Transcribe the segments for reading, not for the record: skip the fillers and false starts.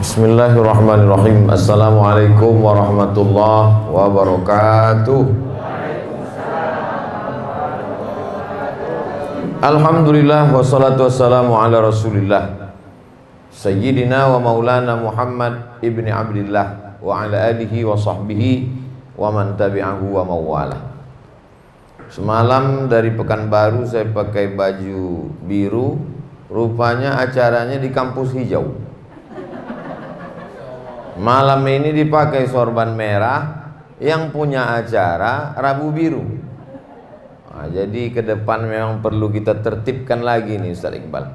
Bismillahirrahmanirrahim. Assalamualaikum warahmatullahi wabarakatuh. Alhamdulillah wassalatu wassalamu ala rasulillah Sayyidina wa maulana Muhammad ibni Abdillah wa ala alihi wa sahbihi wa man tabi'ahu wa mawala. Semalam dari Pekanbaru saya pakai baju biru, rupanya acaranya di kampus hijau. Malam ini dipakai sorban merah, yang punya acara Rabu biru. Nah, jadi ke depan memang perlu kita tertibkan lagi nih Ustaz Iqbal.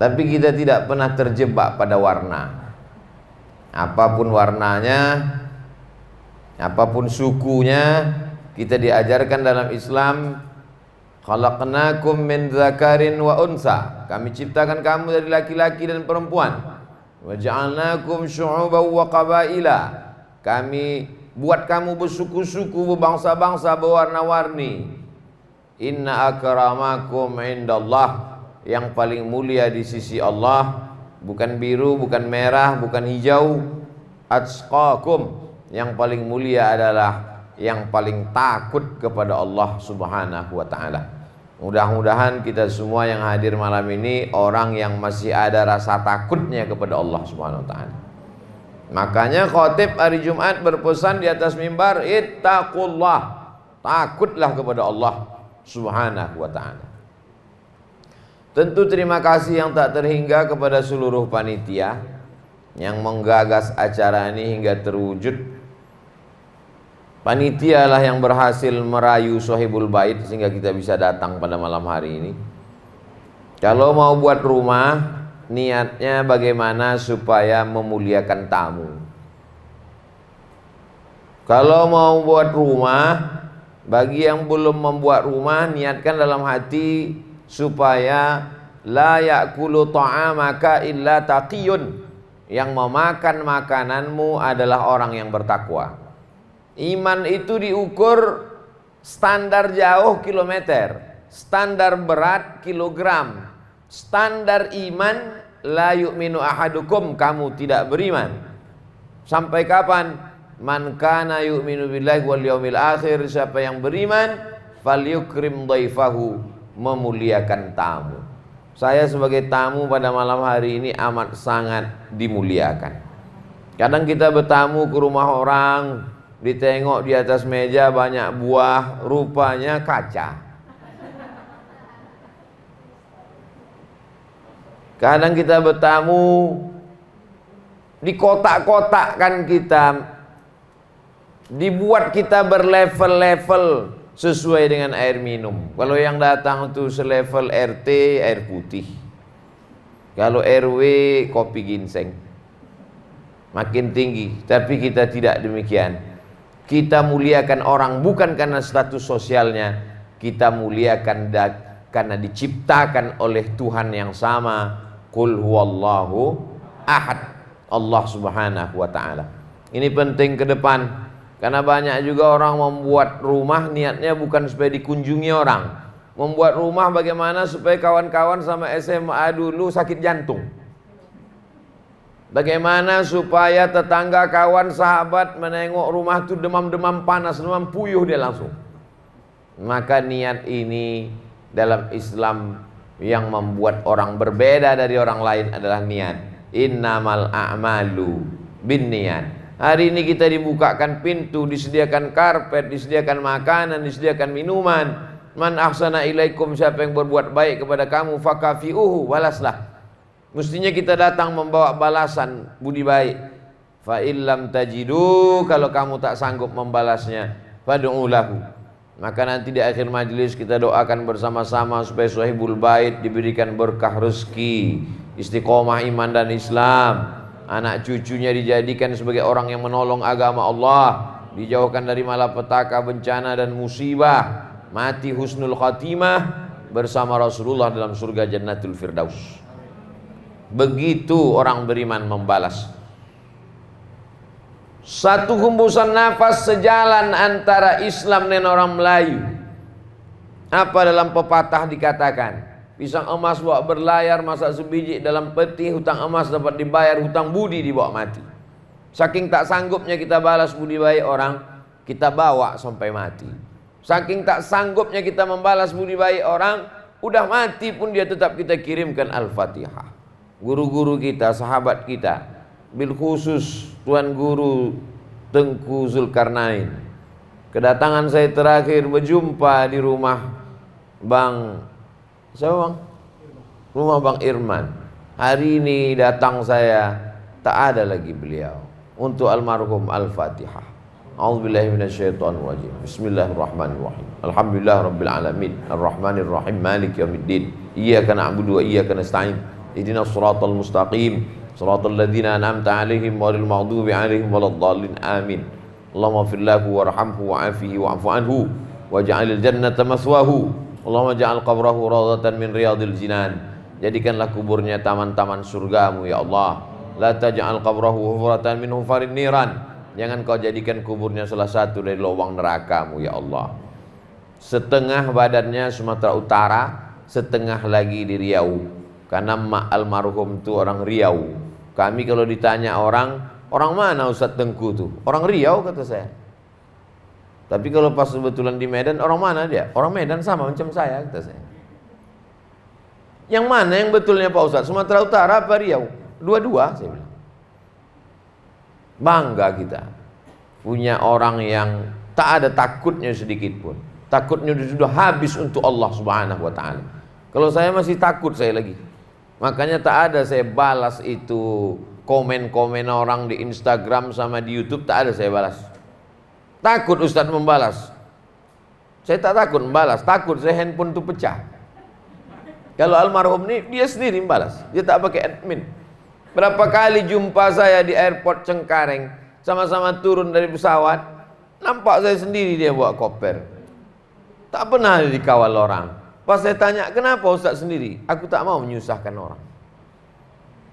Tapi kita tidak pernah terjebak pada warna. Apapun warnanya, apapun sukunya, kita diajarkan dalam Islam, khalaqnakum min dzakarin wa unsa. Kami ciptakan kamu dari laki-laki dan perempuan. Wa ja'alnakum syu'uban wa qabaila. Kami buat kamu bersuku-suku, berbangsa-bangsa, berwarna-warni. Inna akramakum indallah. Yang paling mulia di sisi Allah, bukan biru, bukan merah, bukan hijau. Atqakum. Yang paling mulia adalah yang paling takut kepada Allah subhanahu wa ta'ala. Mudah-mudahan kita semua yang hadir malam ini orang yang masih ada rasa takutnya kepada Allah subhanahu wa ta'ala. Makanya khotib hari Jumat berpesan di atas mimbar, ittaqullah, takutlah kepada Allah subhanahu wa ta'ala. Tentu terima kasih yang tak terhingga kepada seluruh panitia yang menggagas acara ini hingga terwujud. Panitia lah yang berhasil merayu Sohibul Bait sehingga kita bisa datang pada malam hari ini. Kalau mau buat rumah, niatnya bagaimana supaya memuliakan tamu. Kalau mau buat rumah, bagi yang belum membuat rumah, niatkan dalam hati supaya la ya'kulu ta'amaka illa taqiyun. Yang memakan makananmu adalah orang yang bertakwa. Iman itu diukur standar jauh kilometer, standar berat kilogram. Standar iman, la yu'minu ahadukum, kamu tidak beriman. Sampai kapan? Man kana yu'minu billahi wal yaumil akhir, siapa yang beriman, falyukrim dhaifahu, memuliakan tamu. Saya sebagai tamu pada malam hari ini amat sangat dimuliakan. Kadang kita bertamu ke rumah orang, ditengok di atas meja banyak buah, rupanya kaca. Kadang kita bertamu, di kotak-kotakkan kita, dibuat kita berlevel-level sesuai dengan air minum. Kalau yang datang itu selevel RT, air putih. Kalau RW, kopi ginseng. Makin tinggi, tapi kita tidak demikian. Kita muliakan orang bukan karena status sosialnya, kita muliakan karena diciptakan oleh Tuhan yang sama. Qul huwallahu ahad, Allah subhanahu wa ta'ala. Ini penting ke depan, karena banyak juga orang membuat rumah niatnya bukan supaya dikunjungi orang. Membuat rumah bagaimana supaya kawan-kawan sama SMA dulu sakit jantung. Bagaimana supaya tetangga, kawan, sahabat menengok rumah itu demam-demam panas, demam puyuh dia langsung. Maka niat ini dalam Islam yang membuat orang berbeda dari orang lain adalah niat. Innamal a'malu binniyat. Hari ini kita dibukakan pintu, disediakan karpet, disediakan makanan, disediakan minuman. Man ahsana ilaikum, siapa yang berbuat baik kepada kamu, fakafi'uhu, balaslah. Mestinya kita datang membawa balasan budi baik. Fa illam tajidu, kalau kamu tak sanggup membalasnya, fad'u lahu. Maka nanti di akhir majelis kita doakan bersama-sama supaya Sohibul Bait diberikan berkah rezeki, istiqomah iman dan Islam. Anak cucunya dijadikan sebagai orang yang menolong agama Allah, dijauhkan dari malapetaka, bencana dan musibah. Mati husnul khatimah bersama Rasulullah dalam surga Jannatul Firdaus. Begitu orang beriman membalas. Satu hembusan nafas sejalan antara Islam dan orang Melayu. Apa dalam pepatah dikatakan? Pisang emas bawa berlayar, masak sebiji dalam peti, hutang emas dapat dibayar, hutang budi dibawa mati. Saking tak sanggupnya kita balas budi baik orang, kita bawa sampai mati. Saking tak sanggupnya kita membalas budi baik orang, udah mati pun dia tetap kita kirimkan Al-Fatihah. Guru-guru kita, sahabat kita, bil khusus Tuan Guru Tengku Zulkarnain. Kedatangan saya terakhir berjumpa di rumah Bang, siapa Bang? Rumah Bang Irman. Hari ini datang saya, tak ada lagi beliau. Untuk almarhum Al-Fatihah. A'udzubillahi minasyaitonirrajim. Bismillahirrahmanirrahim. Alhamdulillah rabbil alamin. Arrahmanir rahim. Maliki yaumiddin. Iyyaka na'budu wa iyyaka nasta'in. Ihdinas siratal mustaqim. Siratal ladzina an'amta 'alaihim ghairil maghdubi 'alaihim waladdallin. Amin. Allahumma ighfir lahu warhamhu wa'afihi wa'fu anhu waj'alil jannata maswahu. Allahumma ja'al qabrahu rawdatan min riyadil jinan. Jadikanlah kuburnya taman-taman surgamu ya Allah. La taj'al qabrahu hufratan min hufarin niran. Jangan kau jadikan kuburnya salah satu dari lubang nerakamu ya Allah. Setengah badannya Sumatera Utara, setengah lagi di Riau. Karena mak almarhum itu orang Riau. Kami kalau ditanya orang mana Ustadz Tengku tuh? Orang Riau kata saya. Tapi kalau pas kebetulan di Medan, orang mana dia? Orang Medan sama macam saya kata saya. Yang mana yang betulnya Pak Ustadz? Sumatera Utara apa Riau? Dua-dua saya bilang. Bangga kita punya orang yang tak ada takutnya sedikit pun. Takutnya sudah habis untuk Allah Subhanahu wa taala. Kalau saya masih takut saya lagi. Makanya tak ada saya balas itu komen-komen orang di Instagram sama di YouTube, tak ada saya balas. Takut Ustadz membalas. Saya tak takut membalas, takut saya handphone itu pecah. Kalau almarhum ini dia sendiri membalas, dia tak pakai admin. Berapa kali jumpa saya di airport Cengkareng, sama-sama turun dari pesawat, nampak saya sendiri dia bawa koper. Tak pernah dikawal orang. Pas saya tanya, kenapa Ustadz sendiri? Aku tak mau menyusahkan orang.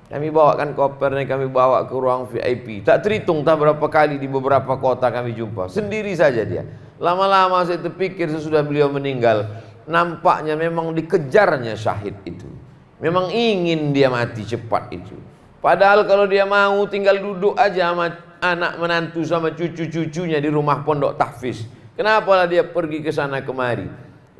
Kami bawakan kopernya, kami bawa ke ruang VIP. Tak terhitung tak berapa kali di beberapa kota kami jumpa. Sendiri saja dia. Lama-lama saya terpikir sesudah beliau meninggal, nampaknya memang dikejarnya syahid itu. Memang ingin dia mati cepat itu. Padahal kalau dia mau tinggal duduk aja sama anak menantu sama cucu-cucunya di rumah pondok tahfiz. Kenapalah dia pergi ke sana kemari?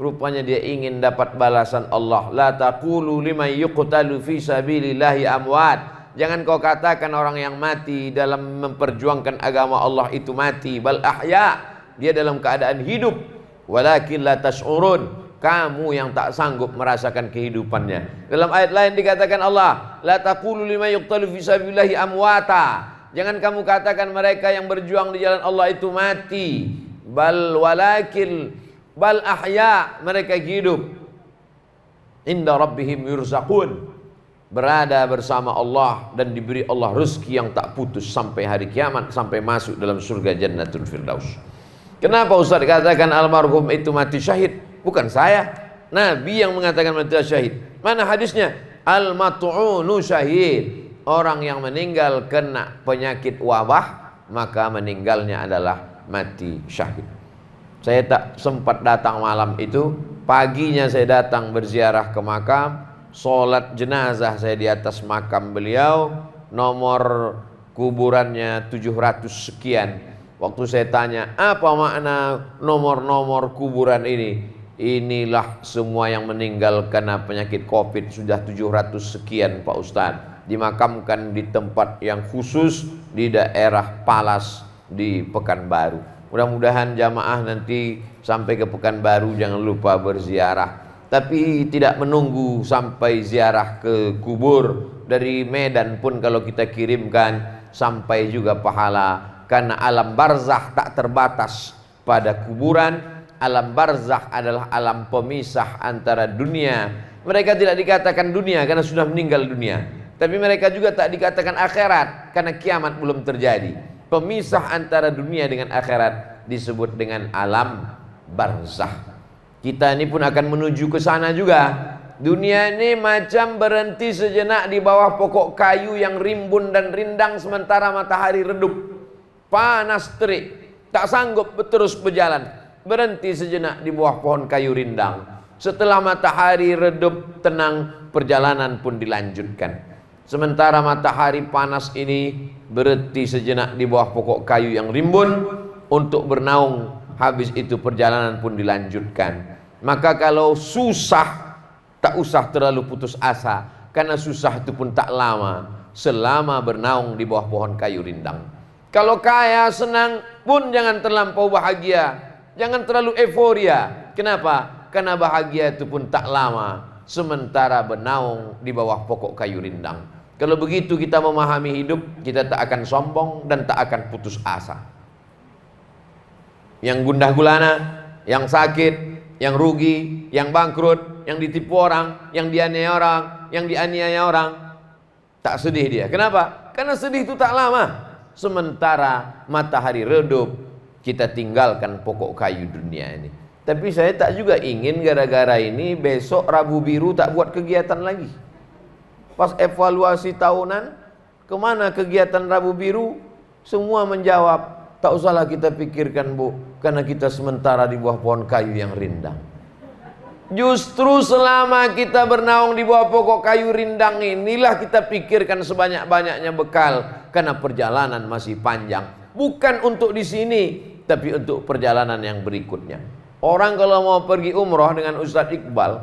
Rupanya dia ingin dapat balasan Allah. La taqulu liman yuqtalu fi sabilillahi amwat. Jangan kau katakan orang yang mati dalam memperjuangkan agama Allah itu mati. Bal ahya. Dia dalam keadaan hidup. Walakin la tash'urun. Kamu yang tak sanggup merasakan kehidupannya. Dalam ayat lain dikatakan Allah, la taqulu liman yuqtalu fi sabilillahi amwata. Jangan kamu katakan mereka yang berjuang di jalan Allah itu mati. Bal ahya, mereka hidup. Inda rabbihim yurzaqun, berada bersama Allah dan diberi Allah rezeki yang tak putus sampai hari kiamat, sampai masuk dalam surga Jannatul Firdaus. Kenapa Ustaz katakan almarhum itu mati syahid? Bukan saya, Nabi yang mengatakan mati syahid. Mana hadisnya? Al-mat'unu syahid. Orang yang meninggal kena penyakit wabah, maka meninggalnya adalah mati syahid. Saya tak sempat datang malam itu. Paginya saya datang berziarah ke makam, sholat jenazah saya di atas makam beliau. Nomor kuburannya 700 sekian. Waktu saya tanya, apa makna nomor-nomor kuburan ini? Inilah semua yang meninggal karena penyakit COVID sudah 700 sekian Pak Ustadz. Dimakamkan di tempat yang khusus di daerah Palas di Pekanbaru. Mudah-mudahan jamaah nanti sampai ke Pekanbaru jangan lupa berziarah. Tapi tidak menunggu sampai ziarah ke kubur. Dari Medan pun kalau kita kirimkan sampai juga pahala. Karena alam barzakh tak terbatas pada kuburan. Alam barzakh adalah alam pemisah antara dunia. Mereka tidak dikatakan dunia karena sudah meninggal dunia. Tapi mereka juga tak dikatakan akhirat karena kiamat belum terjadi. Pemisah antara dunia dengan akhirat disebut dengan alam barzakh. Kita ini pun akan menuju ke sana juga. Dunia ini macam berhenti sejenak di bawah pokok kayu yang rimbun dan rindang sementara matahari redup. Panas terik, tak sanggup terus berjalan. Berhenti sejenak di bawah pohon kayu rindang. Setelah matahari redup tenang, perjalanan pun dilanjutkan. Sementara matahari panas ini berhenti sejenak di bawah pokok kayu yang rimbun untuk bernaung. Habis itu perjalanan pun dilanjutkan. Maka kalau susah, tak usah terlalu putus asa, karena susah itu pun tak lama selama bernaung di bawah pohon kayu rindang. Kalau kaya senang pun jangan terlampau bahagia, jangan terlalu euforia. Kenapa? Karena bahagia itu pun tak lama sementara bernaung di bawah pokok kayu rindang. Kalau begitu kita memahami hidup, kita tak akan sombong dan tak akan putus asa. Yang gundah gulana, yang sakit, yang rugi, yang bangkrut, yang ditipu orang, yang dianiaya orang, tak sedih dia. Kenapa? Karena sedih itu tak lama. Sementara matahari redup, kita tinggalkan pokok kayu dunia ini. Tapi saya tak juga ingin gara-gara ini besok Rabu Biru tak buat kegiatan lagi. Pas evaluasi tahunan, kemana kegiatan Rabu Biru? Semua menjawab, tak usahlah kita pikirkan Bu, karena kita sementara di bawah pohon kayu yang rindang. Justru selama kita bernaung di bawah pokok kayu rindang inilah kita pikirkan sebanyak-banyaknya bekal, karena perjalanan masih panjang. Bukan untuk di sini, tapi untuk perjalanan yang berikutnya. Orang kalau mau pergi umroh dengan Ustadz Iqbal,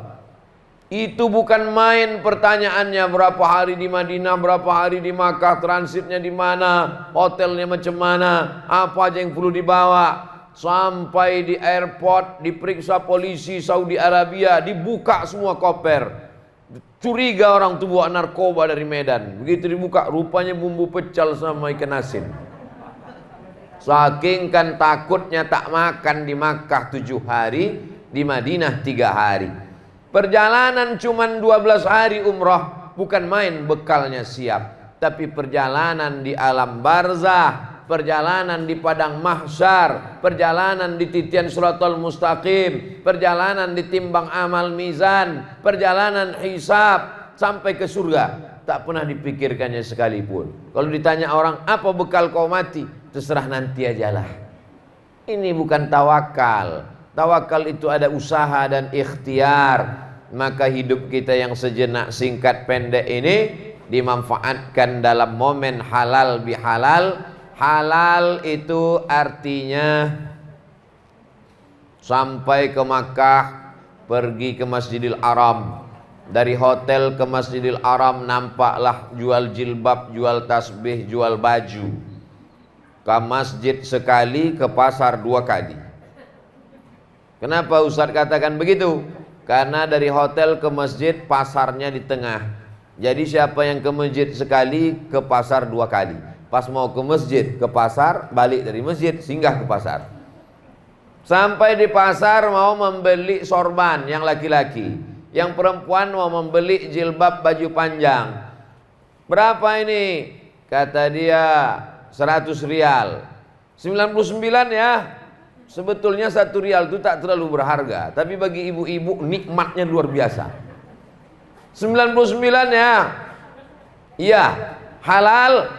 itu bukan main pertanyaannya berapa hari di Madinah, berapa hari di Makkah, transitnya di mana, hotelnya macam mana, apa aja yang perlu dibawa. Sampai di airport, diperiksa polisi Saudi Arabia, dibuka semua koper. Curiga orang tuh bawa narkoba dari Medan. Begitu dibuka, rupanya bumbu pecel sama ikan asin. Saking kan takutnya tak makan di Makkah 7 hari, di Madinah 3 hari. Perjalanan cuman 12 hari umroh, bukan main bekalnya siap. Tapi perjalanan di alam barzah, perjalanan di padang mahsyar, perjalanan di titian siratal mustaqim, perjalanan di timbang amal mizan, perjalanan hisab sampai ke surga. Tak pernah dipikirkannya sekalipun. Kalau ditanya orang, apa bekal kau mati? Terserah nanti ajalah. Ini bukan tawakal. Tawakal itu ada usaha dan ikhtiar. Maka hidup kita yang sejenak singkat pendek ini dimanfaatkan dalam momen halal bihalal. Halal itu artinya sampai ke Makkah, pergi ke Masjidil Haram. Dari hotel ke Masjidil Haram nampaklah jual jilbab, jual tasbih, jual baju. Ke masjid sekali, ke pasar 2 kali. Kenapa Ustaz katakan begitu? Karena dari hotel ke masjid, pasarnya di tengah. Jadi siapa yang ke masjid sekali, ke pasar 2 kali. Pas mau ke masjid, ke pasar, balik dari masjid, singgah ke pasar. Sampai di pasar mau membeli sorban yang laki-laki, yang perempuan mau membeli jilbab baju panjang. Berapa ini? Kata dia 100 rial. 99 ya. Sebetulnya 1 rial itu tak terlalu berharga, tapi bagi ibu-ibu nikmatnya luar biasa. 99 ya. Iya, halal.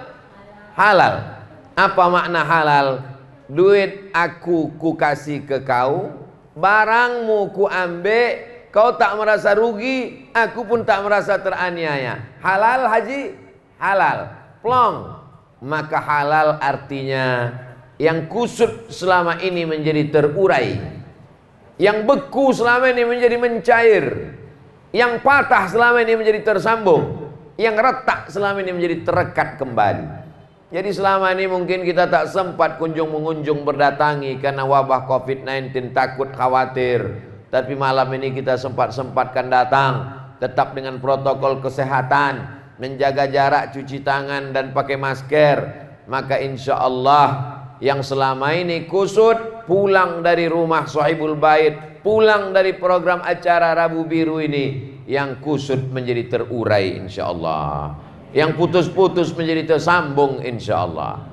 Halal. Apa makna halal? Duit aku ku kasih ke kau, barangmu ku ambil, kau tak merasa rugi, aku pun tak merasa teraniaya. Halal haji? Halal. Plong. Maka halal artinya yang kusut selama ini menjadi terurai, yang beku selama ini menjadi mencair, yang patah selama ini menjadi tersambung, yang retak selama ini menjadi terekat kembali. Jadi selama ini mungkin kita tak sempat kunjung-mengunjung berdatangi karena wabah COVID-19, takut khawatir. Tapi malam ini kita sempat-sempatkan datang, tetap dengan protokol kesehatan, menjaga jarak, cuci tangan dan pakai masker. Maka insya Allah yang selama ini kusut pulang dari rumah Sohibul Bait, pulang dari program acara Rabu Biru ini, yang kusut menjadi terurai insya Allah, yang putus-putus menjadi tersambung insya Allah.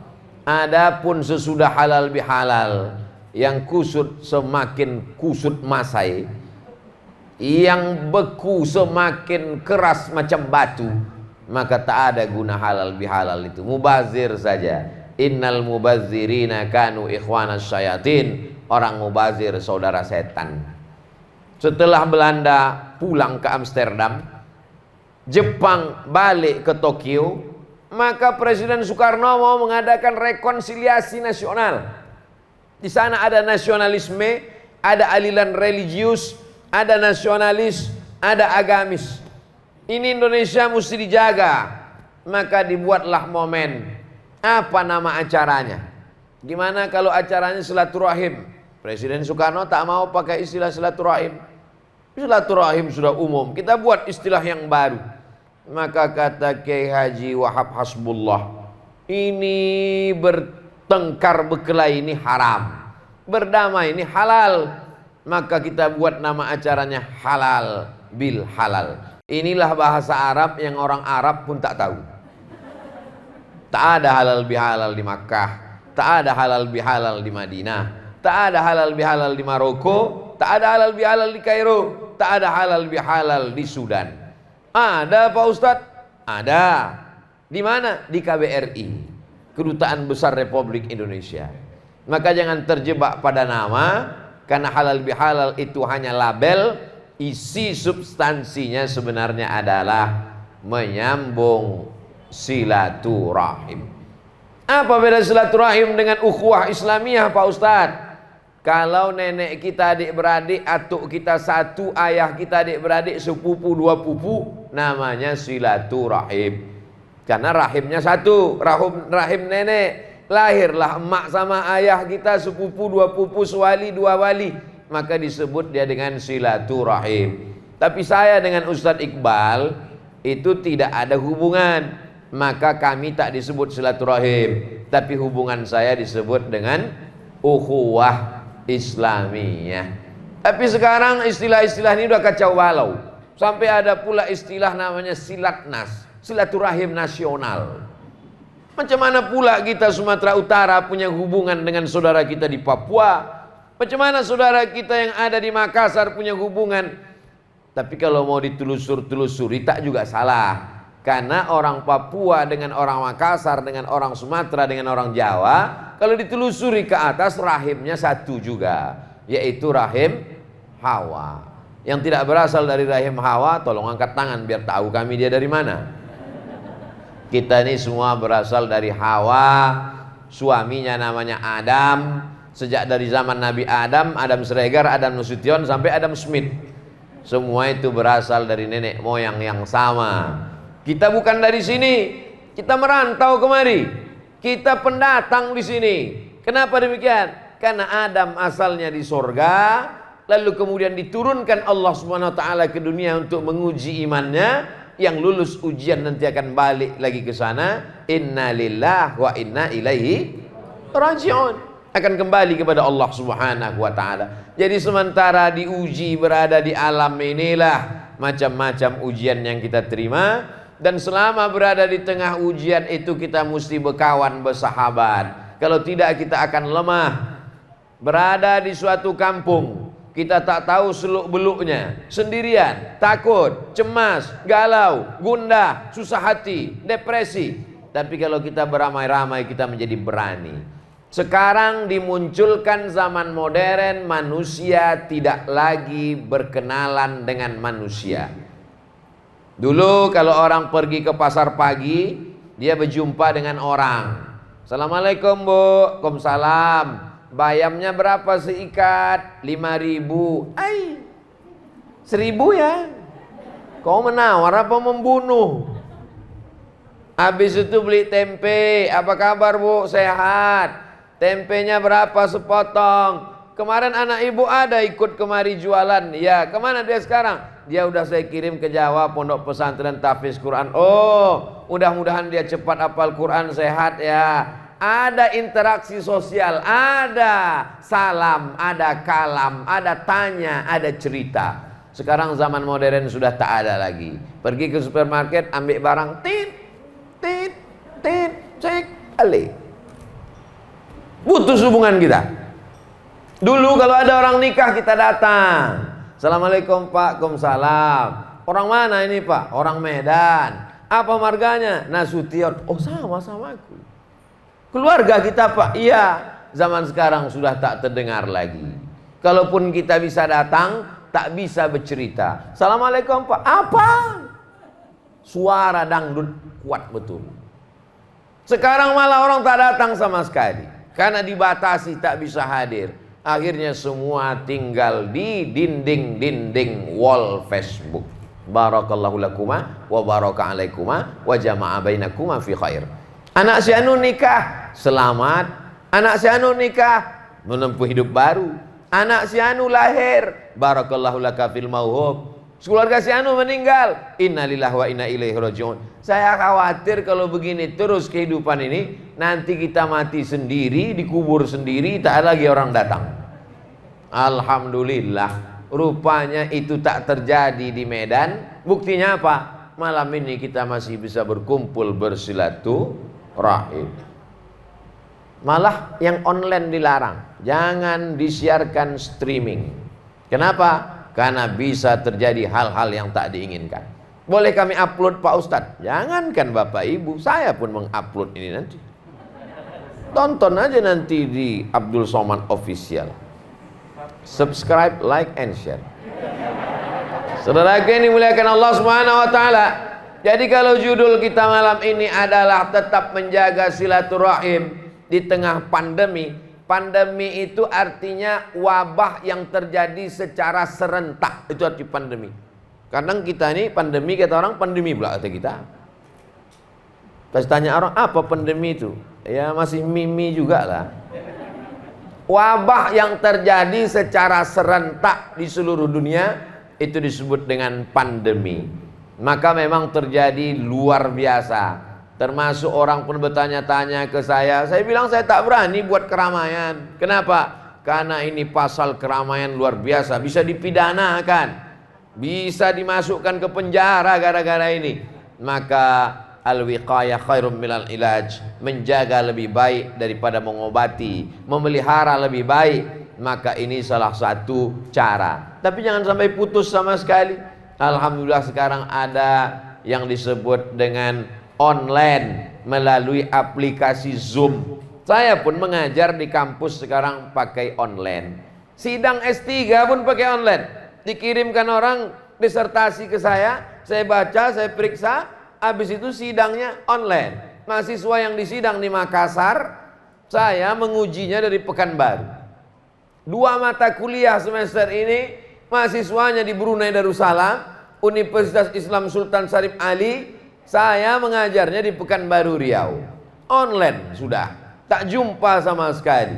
Adapun sesudah halal bihalal, yang kusut semakin kusut masai, yang beku semakin keras macam batu, maka tak ada guna halal bihalal itu. Mubazir saja. Innal mubazzirina kanu ikhwanas syayatin. Orang mubazir saudara setan. Setelah Belanda pulang ke Amsterdam, Jepang balik ke Tokyo, maka Presiden Soekarno mau mengadakan rekonsiliasi nasional. Di sana ada nasionalisme, ada aliran religius, ada nasionalis, ada agamis. Ini Indonesia mesti dijaga. Maka dibuatlah momen. Apa nama acaranya? Gimana kalau acaranya silaturahim? Presiden Soekarno tak mau pakai istilah silaturahim. Silaturahim sudah umum, kita buat istilah yang baru. Maka kata Kiai Haji Wahab Hasbullah, ini bertengkar berkelahi ini haram, berdamai ini halal. Maka kita buat nama acaranya halal bil halal. Inilah bahasa Arab yang orang Arab pun tak tahu. Tak ada halal bihalal di Makkah, tak ada halal bihalal di Madinah, tak ada halal bihalal di Maroko, tak ada halal bihalal di Kairo, tak ada halal bihalal di Sudan. Ada Pak Ustadz? Ada. Di mana? Di KBRI, Kedutaan Besar Republik Indonesia. Maka jangan terjebak pada nama, karena halal bihalal itu hanya label. Isi substansinya sebenarnya adalah menyambung silaturahim. Apa beda silaturahim dengan ukhuwah Islamiyah Pak Ustadz? Kalau nenek kita adik-beradik, atuk kita satu, ayah kita adik-beradik, sepupu dua pupu, namanya silaturahim. Karena rahimnya satu, rahim nenek. Lahirlah emak sama ayah kita, sepupu dua pupu, sewali dua wali, maka disebut dia dengan silaturahim. Tapi saya dengan Ustadz Iqbal itu tidak ada hubungan, maka kami tak disebut silaturahim, tapi hubungan saya disebut dengan ukhuwah Islamiyah. Tapi sekarang istilah-istilah ini udah kacau balau. Sampai ada pula istilah namanya silatnas, silaturahim nasional. Macam mana pula kita Sumatera Utara punya hubungan dengan saudara kita di Papua? Macam mana saudara kita yang ada di Makassar punya hubungan? Tapi kalau mau ditelusur-telusuri tak juga salah. Karena orang Papua dengan orang Makassar, dengan orang Sumatera, dengan orang Jawa, kalau ditelusuri ke atas rahimnya satu juga, yaitu rahim Hawa. Yang tidak berasal dari rahim Hawa, tolong angkat tangan biar tahu kami dia dari mana. Kita ini semua berasal dari Hawa, suaminya namanya Adam. Sejak dari zaman Nabi Adam, Adam Sregar, Adam Nasution sampai Adam Smith, semua itu berasal dari nenek moyang yang sama. Kita bukan dari sini, kita merantau kemari, kita pendatang di sini. Kenapa demikian? Karena Adam asalnya di sorga, lalu kemudian diturunkan Allah Subhanahu Wa Taala ke dunia untuk menguji imannya. Yang lulus ujian nanti akan balik lagi ke sana. Inna lillahi wa inna ilaihi raji'un, akan kembali kepada Allah Subhanahu Wa Taala. Jadi sementara diuji berada di alam inilah macam-macam ujian yang kita terima. Dan selama berada di tengah ujian itu kita mesti berkawan, bersahabat. Kalau tidak kita akan lemah. Berada di suatu kampung, kita tak tahu seluk-beluknya, sendirian, takut, cemas, galau, gundah, susah hati, depresi. Tapi kalau kita beramai-ramai kita menjadi berani. Sekarang dimunculkan zaman modern, manusia tidak lagi berkenalan dengan manusia. Dulu kalau orang pergi ke pasar pagi, dia berjumpa dengan orang. Assalamualaikum Bu. Waalaikumsalam. Bayamnya berapa seikat? 5.000. 1.000 ya? Kau menawar apa membunuh? Habis itu beli tempe. Apa kabar Bu? Sehat. Tempenya berapa sepotong? Kemarin anak ibu ada ikut kemari jualan. Ya, kemana dia sekarang? Dia udah saya kirim ke Jawa, pondok pesantren tahfiz Quran. Oh, mudah-mudahan dia cepat hafal Quran, sehat ya. Ada interaksi sosial, ada salam, ada kalam, ada tanya, ada cerita. Sekarang zaman modern sudah tak ada lagi. Pergi ke supermarket, ambil barang, tit, tit, tit, cek, balik. Putus hubungan kita. Dulu kalau ada orang nikah kita datang. Assalamualaikum Pak. Waalaikumsalam. Orang mana ini Pak? Orang Medan. Apa marganya? Nasution. Oh sama aku. Keluarga kita Pak. Iya. Zaman sekarang sudah tak terdengar lagi. Kalaupun kita bisa datang, tak bisa bercerita. Assalamualaikum Pak. Apa? Suara dangdut kuat betul. Sekarang malah orang tak datang sama sekali karena dibatasi, tak bisa hadir. Akhirnya semua tinggal di dinding-dinding wall Facebook. Barakallahu lakuma wa baraka alaikuma wa jama'a bainakuma fi khair. Anak si anu nikah, selamat. Anak si anu nikah, menempuh hidup baru. Anak si anu lahir, barakallahu laka fil mauhub. Keluarga si anu meninggal, innalillahi wa inna ilaihi rajiun. Saya khawatir kalau begini terus kehidupan ini, nanti kita mati sendiri, dikubur sendiri, tak ada lagi orang datang. Alhamdulillah, rupanya itu tak terjadi di Medan. Buktinya apa? Malam ini kita masih bisa berkumpul bersilaturahim. Malah yang online dilarang, jangan disiarkan streaming. Kenapa? Karena bisa terjadi hal-hal yang tak diinginkan. Boleh kami upload Pak Ustadz? Jangankan Bapak Ibu, saya pun mengupload ini nanti. Tonton aja nanti di Abdul Somad Official. Subscribe, like, and share. Saudaraku yang dimuliakan Allah Subhanahu wa taala. Jadi kalau judul kita malam ini adalah tetap menjaga silaturahim di tengah pandemi. Pandemi itu artinya wabah yang terjadi secara serentak. Itu arti pandemi. Kadang kita ini pandemi, kata orang pandemi pula kata kita. Pas tanya orang apa pandemi itu? Ya masih mimi juga lah. Wabah yang terjadi secara serentak di seluruh dunia itu disebut dengan pandemi. Maka memang terjadi luar biasa. Termasuk orang pun bertanya-tanya ke saya bilang saya tak berani buat keramaian. Kenapa? Karena ini pasal keramaian luar biasa, bisa dipidanakan, bisa dimasukkan ke penjara gara-gara ini. Maka al-wiqayah khairum minal ilaj, menjaga lebih baik daripada mengobati, memelihara lebih baik. Maka ini salah satu cara. Tapi jangan sampai putus sama sekali. Alhamdulillah sekarang ada yang disebut dengan online melalui aplikasi Zoom. Saya pun mengajar di kampus sekarang pakai online. Sidang S3 pun pakai online. Dikirimkan orang disertasi ke saya baca, saya periksa, habis itu sidangnya online. Mahasiswa yang disidang di Makassar, saya mengujinya dari Pekanbaru. 2 mata kuliah semester ini, mahasiswanya di Brunei Darussalam, Universitas Islam Sultan Syarif Ali. Saya mengajarnya di Pekanbaru Riau. Online sudah, tak jumpa sama sekali.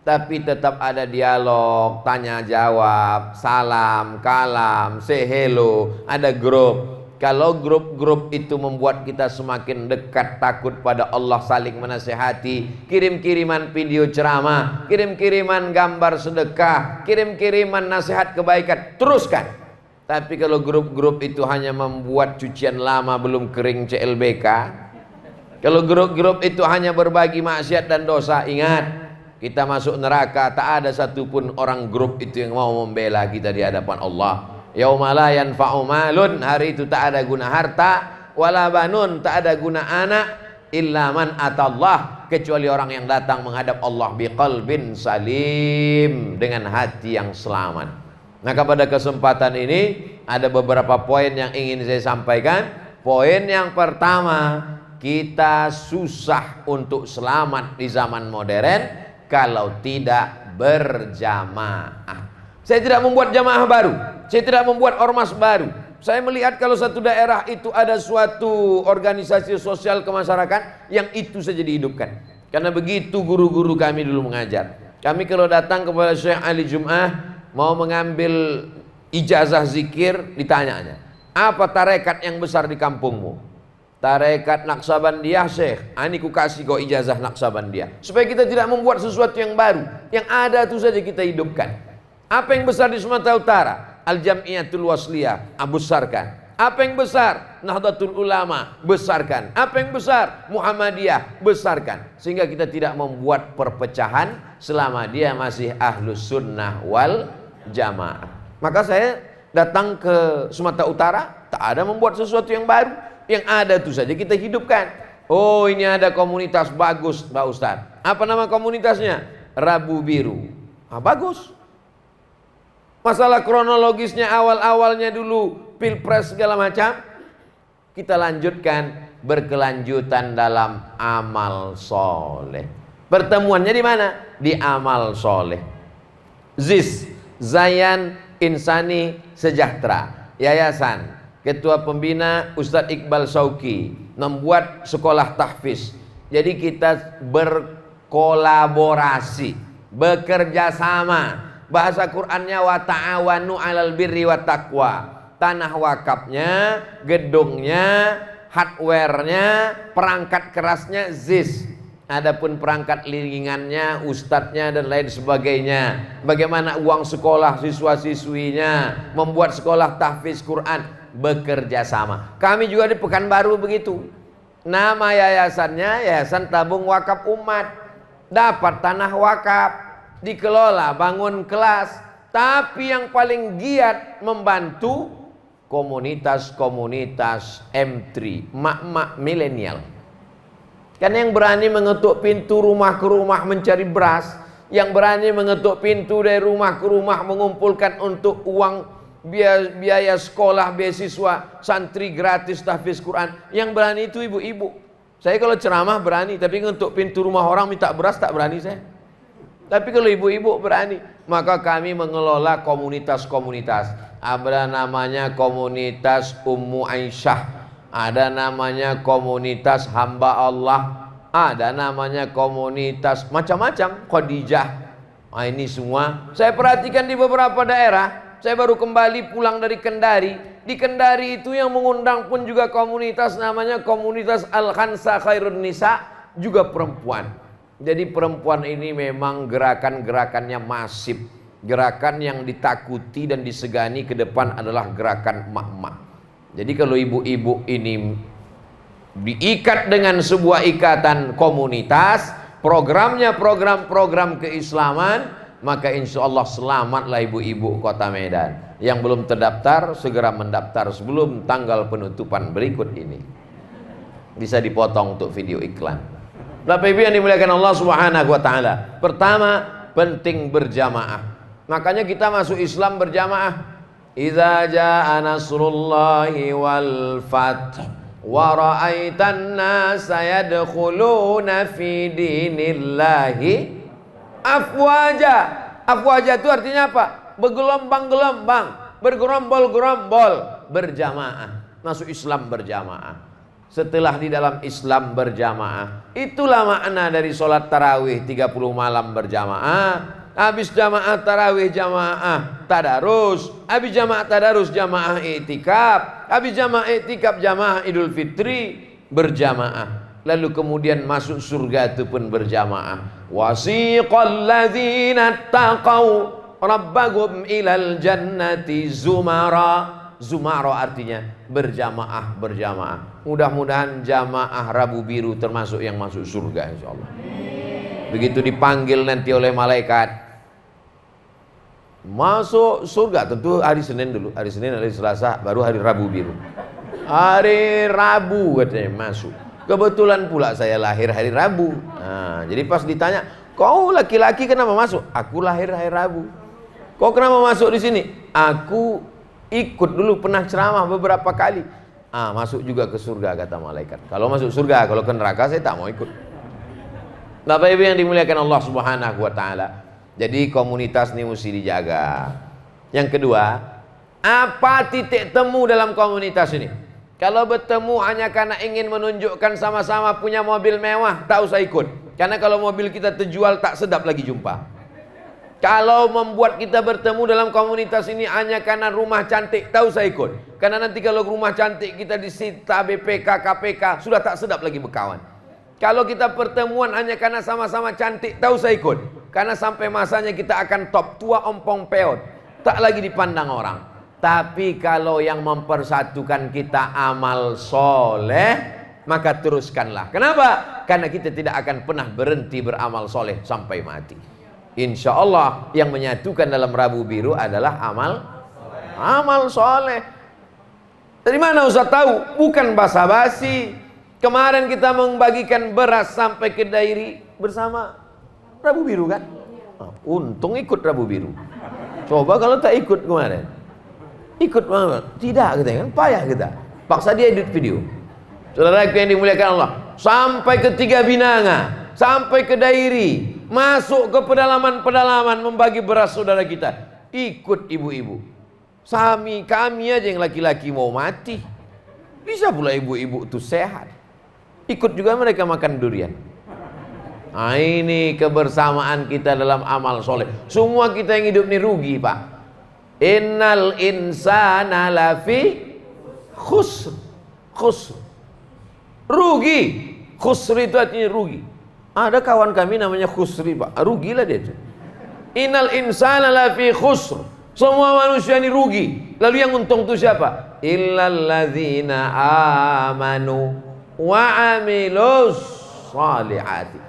Tapi tetap ada dialog, tanya jawab, salam, kalam, say hello, ada grup. Kalau grup-grup itu membuat kita semakin dekat, takut pada Allah, saling menasihati, kirim-kiriman video ceramah, kirim-kiriman gambar sedekah, kirim-kiriman nasihat kebaikan, teruskan. Tapi kalau grup-grup itu hanya membuat cucian lama belum kering CLBK, kalau grup-grup itu hanya berbagi maksiat dan dosa, ingat, kita masuk neraka. Tak ada satupun orang grup itu yang mau membela kita di hadapan Allah. Yauma la yanfa'u malun, hari itu tak ada guna harta, wala banun, tak ada guna anak, illa man atallah, kecuali orang yang datang menghadap Allah biqalbin salim, dengan hati yang selamat. Maka pada kesempatan ini ada beberapa poin yang ingin saya sampaikan. Poin yang pertama, kita susah untuk selamat di zaman modern kalau tidak berjamaah. Saya tidak membuat jamaah baru, saya tidak membuat ormas baru. Saya melihat kalau satu daerah itu ada suatu organisasi sosial kemasyarakatan yang itu saja dihidupkan. Karena begitu guru-guru kami dulu mengajar. Kami kalau datang kepada Syekh Ali Jum'ah mau mengambil ijazah zikir, ditanyanya, apa tarekat yang besar di kampungmu? Tarekat Naqsabandiyah Syekh. Ini ku kasih kau ijazah Naqsabandiyah. Supaya kita tidak membuat sesuatu yang baru, yang ada itu saja kita hidupkan. Apa yang besar di Sumatera Utara? Al-Jam'iyatul Wasliyah, besarkan. Apa yang besar? Nahdlatul Ulama, besarkan. Apa yang besar? Muhammadiyah, besarkan. Sehingga kita tidak membuat perpecahan selama dia masih ahlus sunnah wal jamaah. Maka saya datang ke Sumatera Utara, tak ada membuat sesuatu yang baru, yang ada itu saja kita hidupkan. Oh, ini ada komunitas bagus Pak Ustadz. Apa nama komunitasnya? Rabu Biru. Bagus. Masalah kronologisnya awal-awalnya dulu pilpres segala macam. Kita lanjutkan berkelanjutan dalam amal soleh. Pertemuannya di mana? Di amal soleh. ZIS, Zayan Insani Sejahtera, yayasan, ketua pembina Ustadz Iqbal Sauki, membuat sekolah tahfiz. Jadi kita berkolaborasi, bekerja sama. Bahasa Qur'annya wa ta'awanu 'alal birri wat taqwa. Tanah wakafnya, gedungnya, hardware-nya, perangkat kerasnya ZIS. Adapun perangkat liringannya, ustadznya dan lain sebagainya. Bagaimana uang sekolah siswa-siswinya, membuat sekolah tahfiz Quran, bekerja sama. Kami juga di Pekanbaru begitu. Nama yayasannya Yayasan Tabung Wakaf Umat. Dapat tanah wakaf, dikelola, bangun kelas. Tapi yang paling giat membantu komunitas-komunitas M3, mak-mak milenial. Kan yang berani mengetuk pintu rumah ke rumah mencari beras, yang berani mengetuk pintu dari rumah ke rumah mengumpulkan untuk uang biaya sekolah, beasiswa, santri gratis tahfiz Quran, yang berani itu ibu-ibu. Saya kalau ceramah berani, tapi ngetuk pintu rumah orang minta beras tak berani saya. Tapi kalau ibu-ibu berani, maka kami mengelola komunitas-komunitas. Ada namanya komunitas Ummu Aisyah, ada namanya komunitas hamba Allah, ada namanya komunitas macam-macam, Khadijah. Nah, ini semua saya perhatikan di beberapa daerah. Saya baru kembali pulang dari Kendari. Di Kendari itu yang mengundang pun juga komunitas namanya komunitas Al-Khansa Khairun Nisa, juga perempuan. Jadi perempuan ini memang gerakan-gerakannya masif. Gerakan yang ditakuti dan disegani ke depan adalah gerakan emak-emak. Jadi kalau ibu-ibu ini diikat dengan sebuah ikatan komunitas, programnya program-program keislaman, maka insya Allah selamatlah ibu-ibu kota Medan. Yang belum terdaftar segera mendaftar sebelum tanggal penutupan berikut ini. Bisa dipotong untuk video iklan. Bapak Ibu yang dimuliakan Allah Subhanahu wa taala. Pertama, penting berjamaah. Makanya kita masuk Islam berjamaah. Idza jaa nasrullahi wal fath wa ra'aitan nasa yadkhuluna fi dinillahi afwaja. Afwaja itu artinya apa? Bergelombang-gelombang, bergerombol-gerombol, berjamaah. Masuk Islam berjamaah. Setelah di dalam Islam berjamaah, itulah makna dari sholat tarawih 30 malam berjamaah. Habis jamaah tarawih jamaah tadarus, habis jamaah tadarus jamaah i'tikaf, habis jamaah i'tikaf jamaah Idul Fitri berjamaah. Lalu kemudian masuk surga itu pun berjamaah. Wasiqal ladzina taqau rabbahum ilal jannati zumara. Zumara artinya berjamaah, berjamaah. Mudah-mudahan jamaah Rabu Biru termasuk yang masuk surga insyaallah. Begitu dipanggil nanti oleh malaikat masuk surga, tentu hari Senin dulu. Hari Senin, hari Selasa, baru hari Rabu Biru. Hari Rabu katanya masuk. Kebetulan pula saya lahir hari Rabu. Nah, jadi pas ditanya, kau laki-laki kenapa masuk? Aku lahir hari Rabu. Kau kenapa masuk di sini? Aku ikut dulu pernah ceramah beberapa kali. Masuk juga ke surga kata malaikat. Kalau masuk surga, kalau ke neraka saya tak mau ikut. Bapak Ibu yang dimuliakan Allah Subhanahu wa taala. Jadi komunitas ini mesti dijaga. Yang kedua, apa titik temu dalam komunitas ini? Kalau bertemu hanya karena ingin menunjukkan sama-sama punya mobil mewah, tak usah ikut. Karena kalau mobil kita terjual tak sedap lagi jumpa. Kalau membuat kita bertemu dalam komunitas ini hanya karena rumah cantik, tak usah ikut. Karena nanti kalau rumah cantik kita disita BPK, KPK, sudah tak sedap lagi berkawan. Kalau kita pertemuan hanya karena sama-sama cantik, tak usah ikut. Karena sampai masanya kita akan top tua ompong peot, tak lagi dipandang orang. Tapi kalau yang mempersatukan kita amal soleh, maka teruskanlah. Kenapa? Karena kita tidak akan pernah berhenti beramal soleh sampai mati. Insya Allah yang menyatukan dalam Rabu Biru adalah amal soleh. Dari mana Ustaz tahu? Bukan basa-basi. Kemarin kita membagikan beras sampai ke dairi bersama Rabu Biru kan? Untung ikut Rabu Biru. Coba kalau tak ikut kemarin. Ikut mana? Tidak katanya kan, payah kita. Paksa dia edit video. Saudara yang dimuliakan Allah, sampai ke Tiga Binanga, sampai ke Dairi, masuk ke pedalaman-pedalaman membagi beras saudara kita. Ikut ibu-ibu. Kami aja yang laki-laki mau mati. Bisa pula ibu-ibu itu sehat. Ikut juga mereka makan durian. Nah, ini kebersamaan kita dalam amal soleh. Semua kita yang hidup ini rugi, Pak. Innal insana lafi khusr. Rugi. Khusr itu artinya rugi. Ada kawan kami namanya Khusri, Pak. Rugilah dia itu. Innal insana lafi khusr. Semua manusia ini rugi. Lalu yang untung itu siapa? Illal ladzina amanu wa amilus salihati.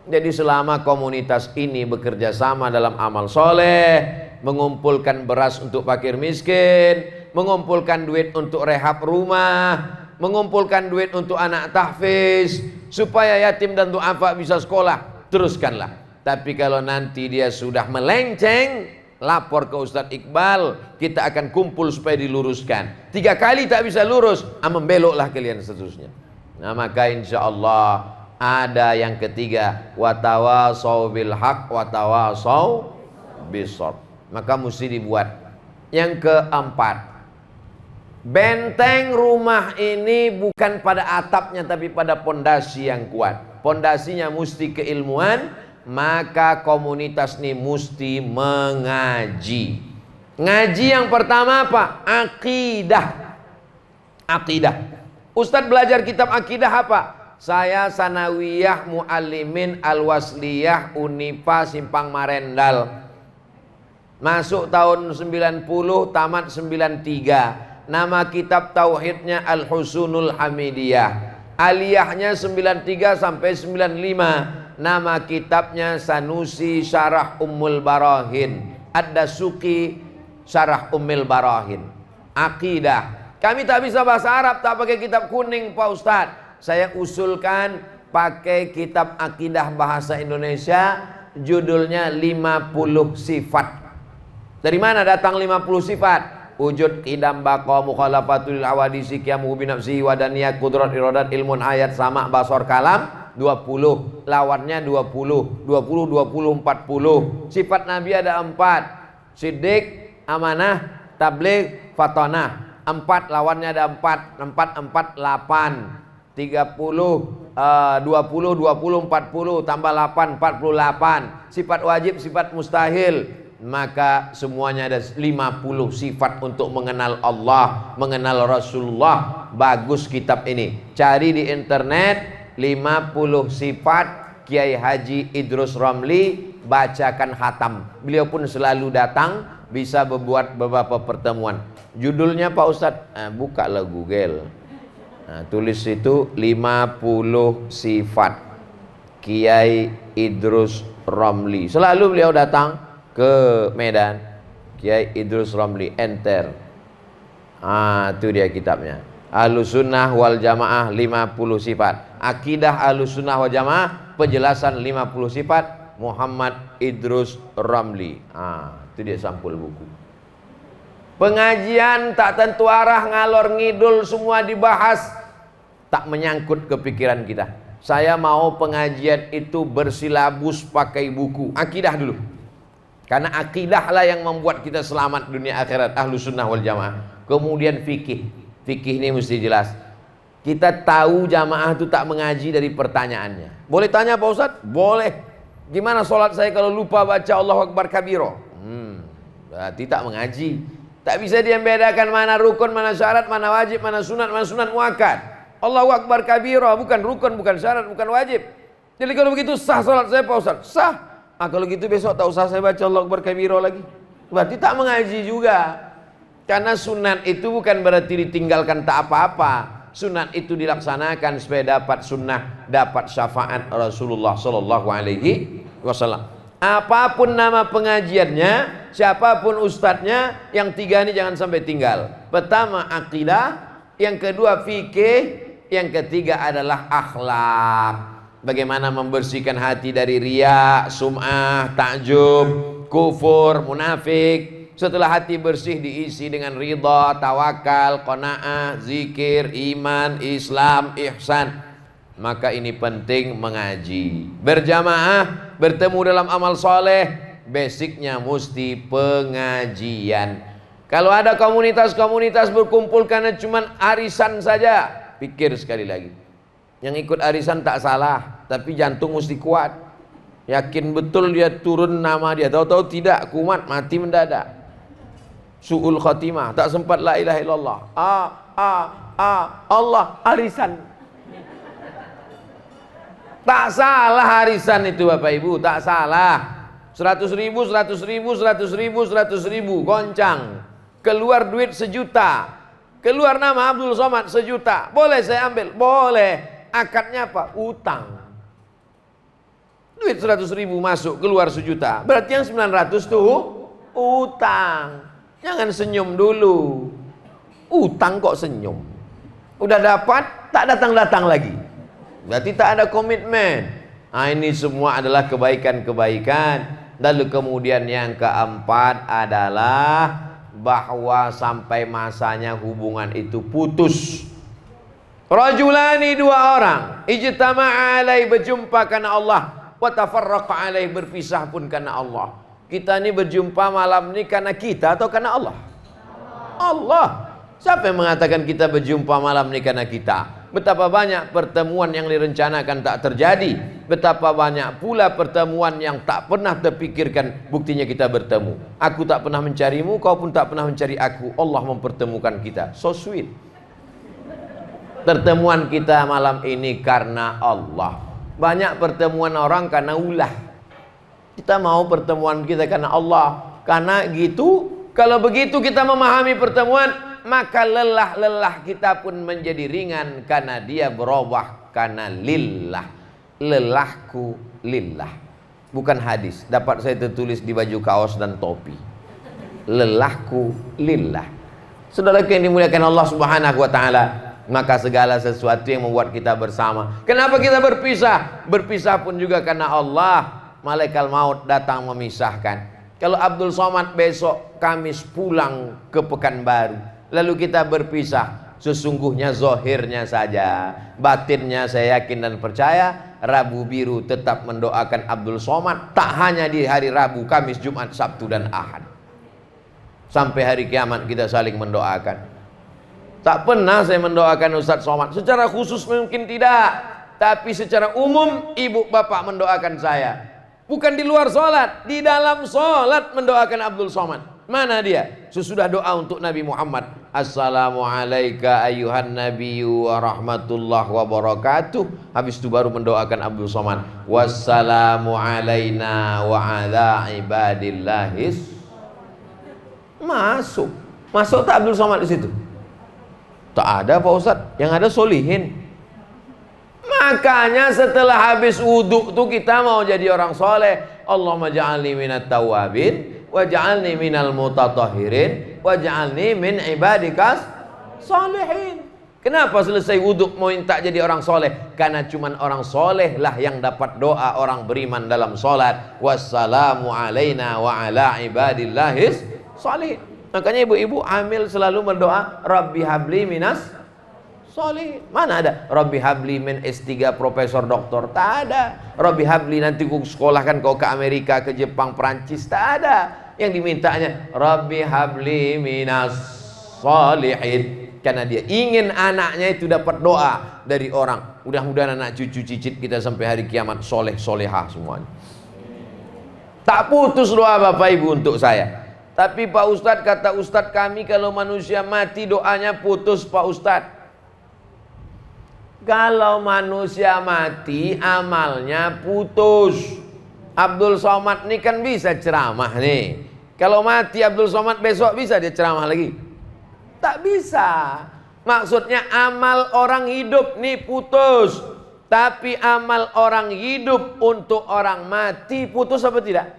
Jadi selama komunitas ini bekerja sama dalam amal soleh, mengumpulkan beras untuk fakir miskin, mengumpulkan duit untuk rehab rumah, mengumpulkan duit untuk anak tahfiz, supaya yatim dan du'afa bisa sekolah, teruskanlah. Tapi kalau nanti dia sudah melenceng, lapor ke Ustadz Iqbal, kita akan kumpul supaya diluruskan. 3 kali tak bisa lurus, membeloklah kalian seterusnya. Nah, maka insya Allah ada yang ketiga, watawasau bil haq watawasau bisor. Maka mesti dibuat. Yang keempat, benteng rumah ini bukan pada atapnya tapi pada pondasi yang kuat. Pondasinya mesti keilmuan, maka komunitas ini mesti mengaji. Ngaji yang pertama apa? Akidah. Akidah. Ustadz belajar kitab akidah apa? Saya Sanawiyah Muallimin Al-Wasliyah Unipa Simpang Marendal. Masuk tahun 90, tamat 93. Nama kitab tauhidnya Al-Husunul Hamidiyah. Aliyahnya 93 sampai 95. Nama kitabnya Sanusi Syarah Ummul Barahin. Ad-Dasuki Syarah Ummul Barahin. Akidah. Kami tak bisa bahasa Arab, tak pakai kitab kuning Pak Ustadz. Saya usulkan pakai kitab akidah bahasa Indonesia, judulnya 50 sifat. Dari mana datang 50 sifat? Wujud, qidam, baqa, mukhalafatul awadisi, qiyamuhu binafsihi, wadaniyah, kudrat, iradat, ilmun, ayat, sama, basor, kalam. 20. Lawannya 20. 20, 20, 40. Sifat Nabi ada 4. Siddiq, amanah, tabligh, fatonah. 4 lawannya ada 4. 4, 4, 8. 30, 20, 40 tambah 8, 48. Sifat wajib, sifat mustahil. Maka semuanya ada 50 sifat untuk mengenal Allah, mengenal Rasulullah. Bagus kitab ini. Cari di internet 50 sifat Kiai Haji Idrus Ramli, bacakan khatam. Beliau pun selalu datang, bisa membuat beberapa pertemuan. Judulnya Pak Ustadz, bukalah Google. Nah, tulis itu 50 sifat Kiai Idrus Ramli. Selalu beliau datang ke Medan. Kiai Idrus Ramli, enter. Itu dia kitabnya. Ahlussunnah wal Jamaah 50 sifat. Akidah Ahlussunnah wal Jamaah, penjelasan 50 sifat Muhammad Idrus Ramli. Itu dia sampul buku. Pengajian tak tentu arah, ngalor ngidul, semua dibahas, tak menyangkut kepikiran kita. Saya mau pengajian itu bersilabus pakai buku akidah dulu. Karena akidahlah yang membuat kita selamat dunia akhirat, Ahlussunnah wal Jamaah. Kemudian fikih. Fikih ini mesti jelas. Kita tahu jamaah itu tak mengaji dari pertanyaannya. Boleh tanya Pak Ustadz? Boleh. Gimana sholat saya kalau lupa baca Allahu Akbar kabiro? Berarti tak mengaji. Tak bisa dia membedakan mana rukun, mana syarat, mana wajib, mana sunat muakkad. Allahu Akbar kabiro, bukan rukun, bukan syarat, bukan wajib. Jadi kalau begitu sah sholat saya Pak Ustadz? Sah. Kalau gitu besok tak usah saya baca Allahu Akbar kabiro lagi. Berarti tak mengaji juga. Karena sunat itu bukan berarti ditinggalkan tak apa-apa. Sunat itu dilaksanakan supaya dapat sunnah, dapat syafaat Rasulullah Sallallahu Alaihi Wasallam. Apapun nama pengajiannya, siapapun ustadznya, yang 3 ini jangan sampai tinggal. Pertama akidah, yang kedua fikih, yang ketiga adalah akhlak. Bagaimana membersihkan hati dari riya, sum'ah, takjub, kufur, munafik. Setelah hati bersih diisi dengan ridha, tawakal, qanaah, zikir, iman, Islam, ihsan, maka ini penting mengaji. Berjamaah, bertemu dalam amal soleh, basicnya mesti pengajian. Kalau ada komunitas-komunitas berkumpul karena cuma arisan saja, pikir sekali lagi. Yang ikut arisan tak salah, tapi jantung mesti kuat. Yakin betul dia turun nama dia, tahu-tahu tidak, kumat, mati mendadak. Su'ul khatimah, tak sempat la ilaha illallah. Allah arisan. Tak salah arisan itu Bapak Ibu, tak salah. 100 ribu, 100 ribu, 100 ribu, 100 ribu, goncang. Keluar duit 1 juta. Keluar nama Abdul Somad 1 juta. Boleh saya ambil? Boleh. Akadnya apa? Utang. Duit 100 ribu masuk, keluar 1 juta. Berarti yang 900 tuh utang. Jangan senyum dulu. Utang kok senyum? Udah dapat, tak datang-datang lagi. Berarti tak ada komitmen. Nah, ini semua adalah kebaikan-kebaikan. Lalu kemudian yang keempat adalah bahwa sampai masanya hubungan itu putus. Rajulani, 2 orang, ijtama'a alai, berjumpa karena Allah, wa tafarraqa alai, berpisah pun karena Allah. Kita ini berjumpa malam ini karena kita atau karena Allah? Allah. Siapa yang mengatakan kita berjumpa malam ini karena kita? Betapa banyak pertemuan yang direncanakan tak terjadi. Betapa banyak pula pertemuan yang tak pernah terpikirkan, buktinya kita bertemu. Aku tak pernah mencarimu, kau pun tak pernah mencari aku. Allah mempertemukan kita. So sweet. Pertemuan kita malam ini karena Allah. Banyak pertemuan orang karena ulah. Kita mau pertemuan kita karena Allah. Karena gitu, kalau begitu kita memahami pertemuan, maka lelah-lelah kita pun menjadi ringan karena dia berubah karena lillah. Lelahku lillah. Bukan hadis, dapat saya tertulis di baju kaos dan topi. Lelahku lillah. Saudara yang dimuliakan Allah Subhanahu wa taala, maka segala sesuatu yang membuat kita bersama. Kenapa kita berpisah? Berpisah pun juga karena Allah. Malaikat maut datang memisahkan. Kalau Abdul Somad besok Kamis pulang ke Pekanbaru, lalu kita berpisah, sesungguhnya zohirnya saja, batinnya saya yakin dan percaya Rabu Biru tetap mendoakan Abdul Somad, tak hanya di hari Rabu, Kamis, Jumat, Sabtu dan Ahad. Sampai hari kiamat kita saling mendoakan. Tak pernah saya mendoakan Ustadz Somad secara khusus, mungkin tidak, tapi secara umum ibu bapak mendoakan saya. Bukan di luar sholat, di dalam sholat mendoakan Abdul Somad. Mana dia? Sesudah doa untuk Nabi Muhammad, Assalamualaikum ayuhan nabiyyu wa rahmatullah wa barakatuh. Habis itu baru mendoakan Abdul Somad, wassalamu alaina wa ala ibadillahis. Masuk tak Abdul Somad di situ? Tak ada Pak Ustadz, yang ada solihin. Makanya setelah habis wudhu tuh kita mau jadi orang soleh. Allahumma ja'alni minat tawabin wa ja'alni minal mutatahhirin wa ja'alni min ibadikas salihin. Kenapa selesai wudhu mau minta jadi orang soleh? Karena cuman orang soleh lah yang dapat doa orang beriman dalam solat. Wassalamu alaina wa ala ibadillahis salihin. Makanya ibu-ibu hamil selalu berdoa, Rabbi habli minas soleh. Mana ada Rabbi habli min S3 profesor doktor? Tak ada. Rabbi habli nanti ku sekolahkan kau ke Amerika, ke Jepang, Perancis. Tak ada. Yang dimintanya Rabbi habli minas solihin. Karena dia ingin anaknya itu dapat doa dari orang. Mudah-mudahan anak cucu cicit kita sampai hari kiamat soleh solehah semuanya. Tak putus doa Bapak Ibu untuk saya. Tapi Pak Ustadz, kata Ustadz kami, kalau manusia mati doanya putus Pak Ustadz. Kalau manusia mati amalnya putus. Abdul Somad ini kan bisa ceramah nih. Kalau mati Abdul Somad besok bisa dia ceramah lagi? Tak bisa. Maksudnya amal orang hidup nih putus. Tapi amal orang hidup untuk orang mati putus apa tidak?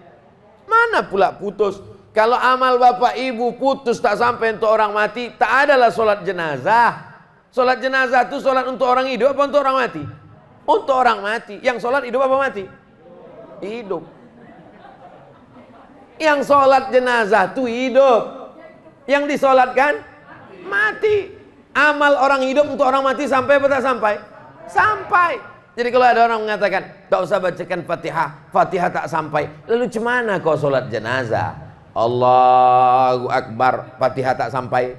Mana pula putus? Kalau amal bapak ibu putus tak sampai untuk orang mati, tak adalah sholat jenazah. Sholat jenazah itu sholat untuk orang hidup apa untuk orang mati? Untuk orang mati. Yang sholat hidup apa mati? Hidup. Yang sholat jenazah itu hidup, yang disolatkan mati. Amal orang hidup untuk orang mati sampai atau tak sampai? Sampai. Jadi kalau ada orang mengatakan tak usah bacakan Fatihah, Fatihah tak sampai, lalu cemana kau sholat jenazah? Allahu Akbar, Fatihah tak sampai.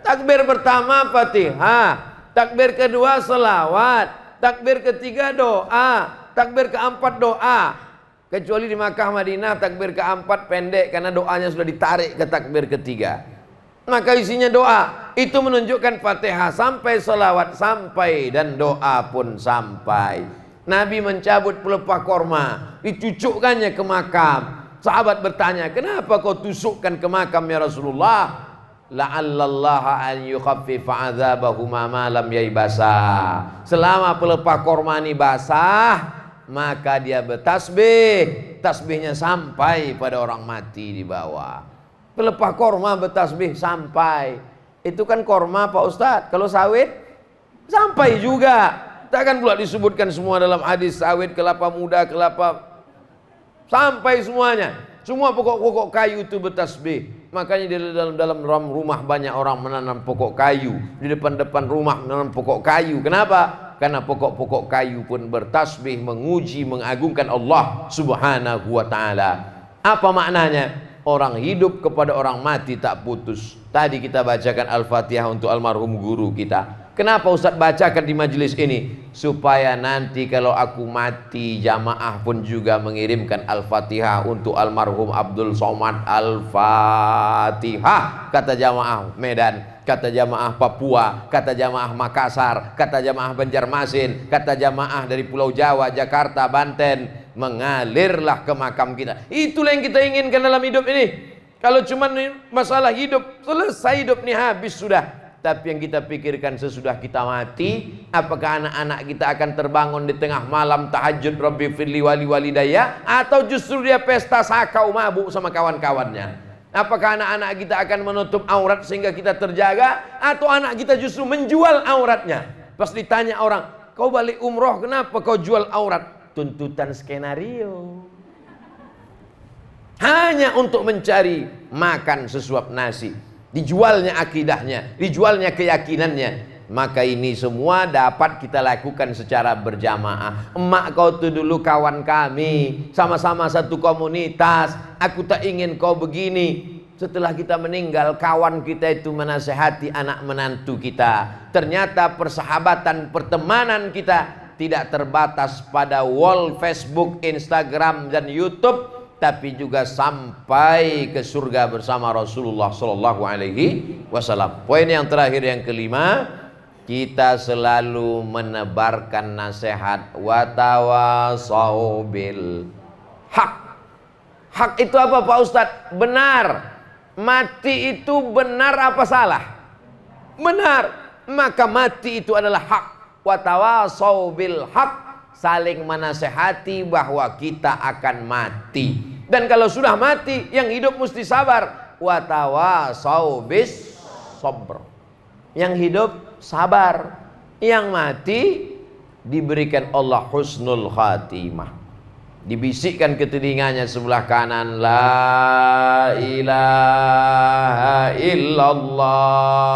Takbir pertama Fatihah, takbir kedua selawat, takbir ketiga doa, takbir keempat doa. Kecuali di Makkah Madinah takbir keempat pendek karena doanya sudah ditarik ke takbir ketiga. Maka isinya doa. Itu menunjukkan Fatihah sampai, selawat sampai, dan doa pun sampai. Nabi mencabut pelepah korma, dicucukkannya ke makam. Sahabat bertanya, kenapa kau tusukkan ke makam ya Rasulullah? La'allallaha an yukhaffifa adzabahuma ma lam yaibasa. Selama pelepah korma ini basah, maka dia bertasbih, tasbihnya sampai pada orang mati di bawah. Pelepah korma bertasbih sampai. Itu kan korma Pak Ustadz. Kalau sawit sampai juga. Takkan pula disebutkan semua dalam hadis sawit, kelapa muda, kelapa, sampai semuanya. Semua pokok-pokok kayu itu bertasbih. Makanya di dalam rumah banyak orang menanam pokok kayu. Di depan-depan rumah menanam pokok kayu. Kenapa? Karena pokok-pokok kayu pun bertasbih, menguji, mengagungkan Allah Subhanahu wa ta'ala. Apa maknanya? Orang hidup kepada orang mati tak putus. Tadi kita bacakan Al-Fatihah untuk almarhum guru kita. Kenapa Ustaz bacakan di majelis ini? Supaya nanti kalau aku mati, jamaah pun juga mengirimkan Al-Fatihah untuk almarhum Abdul Somad. Al-Fatihah, kata jamaah Medan, kata jamaah Papua, kata jamaah Makassar, kata jamaah Banjarmasin, kata jamaah dari Pulau Jawa, Jakarta, Banten. Mengalirlah ke makam kita. Itulah yang kita inginkan dalam hidup ini. Kalau cuma masalah hidup, selesai hidup nih, habis sudah. Tapi yang kita pikirkan sesudah kita mati, apakah anak-anak kita akan terbangun di tengah malam tahajud Rabbi firli wali walidayya, atau justru dia pesta sakau mabuk sama kawan-kawannya? Apakah anak-anak kita akan menutup aurat sehingga kita terjaga, atau anak kita justru menjual auratnya? Pas ditanya orang, kau balik umroh kenapa kau jual aurat? Tuntutan skenario. Hanya untuk mencari makan sesuap nasi. Dijualnya akidahnya, dijualnya keyakinannya. Maka ini semua dapat kita lakukan secara berjamaah. Emak kau tuh dulu kawan kami, sama-sama satu komunitas. Aku tak ingin kau begini. Setelah kita meninggal, kawan kita itu menasehati anak menantu kita. Ternyata persahabatan, pertemanan kita tidak terbatas pada wall Facebook, Instagram, dan YouTube, tapi juga sampai ke surga bersama Rasulullah Sallallahu Alaihi Wasallam. Poin yang terakhir, yang kelima, kita selalu menebarkan nasihat watawasau bil hak. Hak itu apa Pak Ustadz? Benar. Mati itu benar apa salah? Benar. Maka mati itu adalah hak. Watawasau bil haq, saling menasehati bahwa kita akan mati. Dan kalau sudah mati, yang hidup mesti sabar. Watawasau bis sabr, yang hidup sabar, yang mati diberikan Allah husnul khatimah. Dibisikkan ke telinganya sebelah kanan, la ilaha illallah,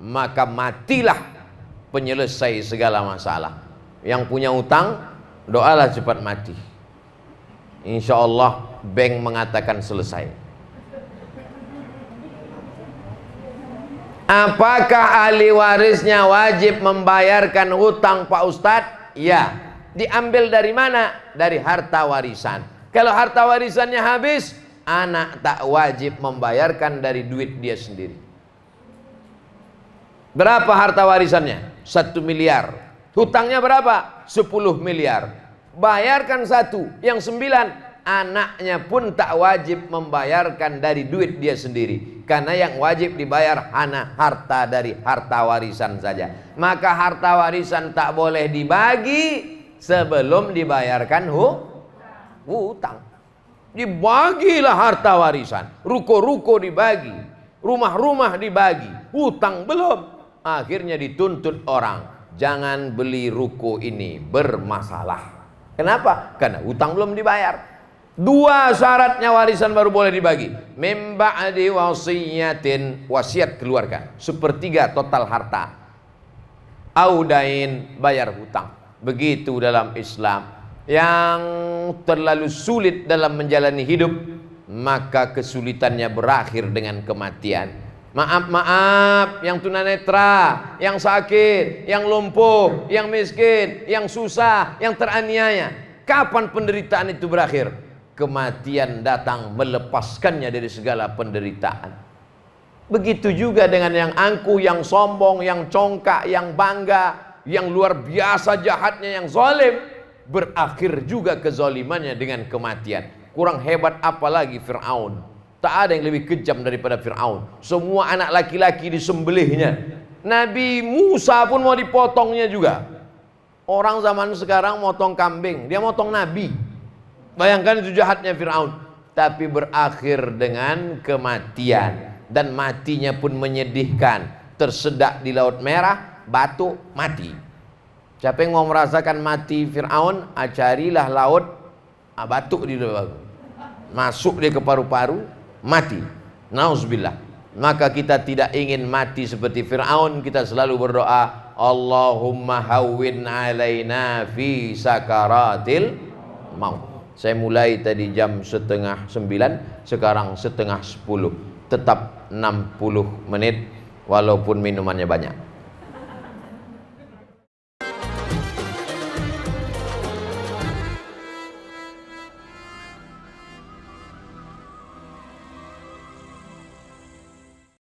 maka matilah penyelesai segala masalah. Yang punya utang, doalah cepat mati. Insya Allah bank mengatakan selesai. Apakah ahli warisnya wajib membayarkan hutang Pak Ustadz? Ya. Diambil dari mana? Dari harta warisan. Kalau harta warisannya habis, anak tak wajib membayarkan dari duit dia sendiri. Berapa harta warisannya? 1 miliar. Hutangnya berapa? 10 miliar. Bayarkan 1, yang 9 anaknya pun tak wajib membayarkan dari duit dia sendiri. Karena yang wajib dibayar hanya harta dari harta warisan saja. Maka harta warisan tak boleh dibagi sebelum dibayarkan hutang. Dibagilah harta warisan. Ruko-ruko dibagi, rumah-rumah dibagi, hutang belum. Akhirnya dituntut orang, jangan beli ruko ini, bermasalah. Kenapa? Karena hutang belum dibayar. Dua syaratnya warisan baru boleh dibagi. Mim ba'di wasiyatin, wasiat keluarga. Sepertiga total harta. Audain, bayar hutang. Begitu dalam Islam. Yang terlalu sulit dalam menjalani hidup, maka kesulitannya berakhir dengan kematian. Maaf yang tunanetra, yang sakit, yang lumpuh, yang miskin, yang susah, yang teraniaya. Kapan penderitaan itu berakhir? Kematian datang melepaskannya dari segala penderitaan. Begitu juga dengan yang angkuh, yang sombong, yang congkak, yang bangga, yang luar biasa jahatnya, yang zalim, berakhir juga kezalimannya dengan kematian. Kurang hebat apalagi Fir'aun. Tak ada yang lebih kejam daripada Fir'aun. Semua anak laki-laki disembelihnya. Nabi Musa pun mau dipotongnya juga. Orang zaman sekarang motong kambing, dia motong Nabi. Bayangkan itu jahatnya Fir'aun. Tapi berakhir dengan kematian. Dan matinya pun menyedihkan. Tersedak di Laut Merah, batuk, mati. Siapa yang mau merasakan mati Fir'aun, carilah laut, batuk di dalam. Masuk dia ke paru-paru, mati. Nauzubillah. Maka kita tidak ingin mati seperti Fir'aun. Kita selalu berdoa, Allahumma hawwin alaina fi sakaratil maut. Saya mulai tadi jam 8:30, sekarang 8:30. Tetap 60 menit walaupun minumannya banyak.